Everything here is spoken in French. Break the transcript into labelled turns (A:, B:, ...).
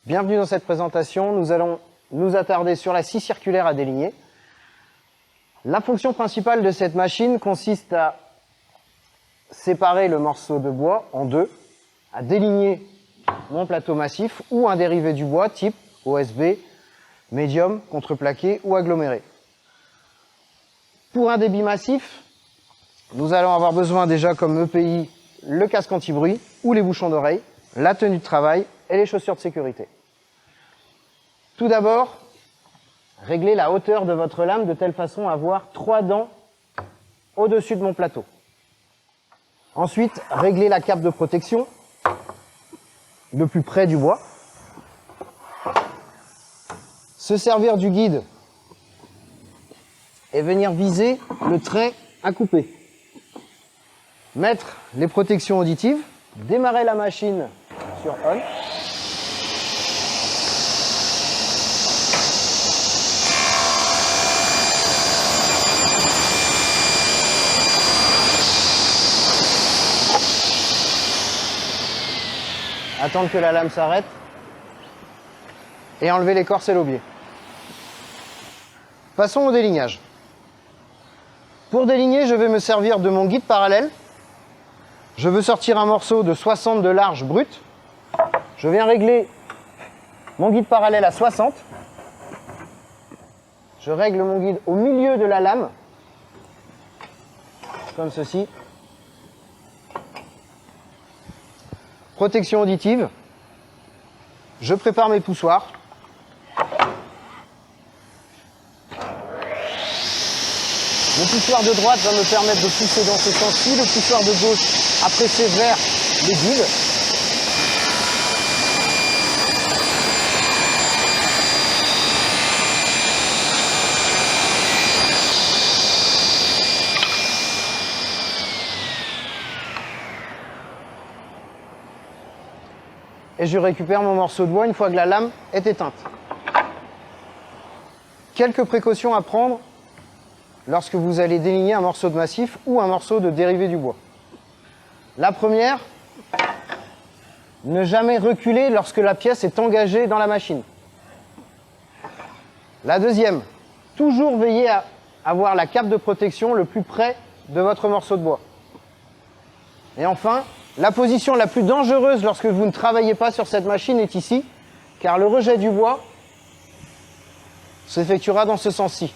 A: Bienvenue dans cette présentation. Nous allons nous attarder sur la scie circulaire à déligner. La fonction principale de cette machine consiste à séparer le morceau de bois en deux, à déligner mon plateau massif ou un dérivé du bois type OSB, médium, contreplaqué ou aggloméré. Pour un débit massif, nous allons avoir besoin déjà comme EPI le casque anti-bruit ou les bouchons d'oreille, la tenue de travail et les chaussures de sécurité. Tout d'abord, réglez la hauteur de votre lame de telle façon à avoir 3 dents au-dessus de mon plateau. Ensuite, réglez la cape de protection le plus près du bois. Se servir du guide et venir viser le trait à couper. Mettre les protections auditives, démarrer la machine sur on. Attendre que la lame s'arrête et enlever l'écorce et l'aubier. Passons au délignage. Pour déligner, je vais me servir de mon guide parallèle. Je veux sortir un morceau de 60 de large brut. Je viens régler mon guide parallèle à 60. Je règle mon guide au milieu de la lame, comme ceci. Protection auditive. Je prépare mes poussoirs. Le poussoir de droite va me permettre de pousser dans ce sens-ci. Le poussoir de gauche à presser vers le guide. Et je récupère mon morceau de bois une fois que la lame est éteinte. Quelques précautions à prendre lorsque vous allez déligner un morceau de massif ou un morceau de dérivé du bois. La première, ne jamais reculer lorsque la pièce est engagée dans la machine. La deuxième, toujours veiller à avoir la cape de protection le plus près de votre morceau de bois. Et enfin, la position la plus dangereuse lorsque vous ne travaillez pas sur cette machine est ici, car le rejet du bois s'effectuera dans ce sens-ci.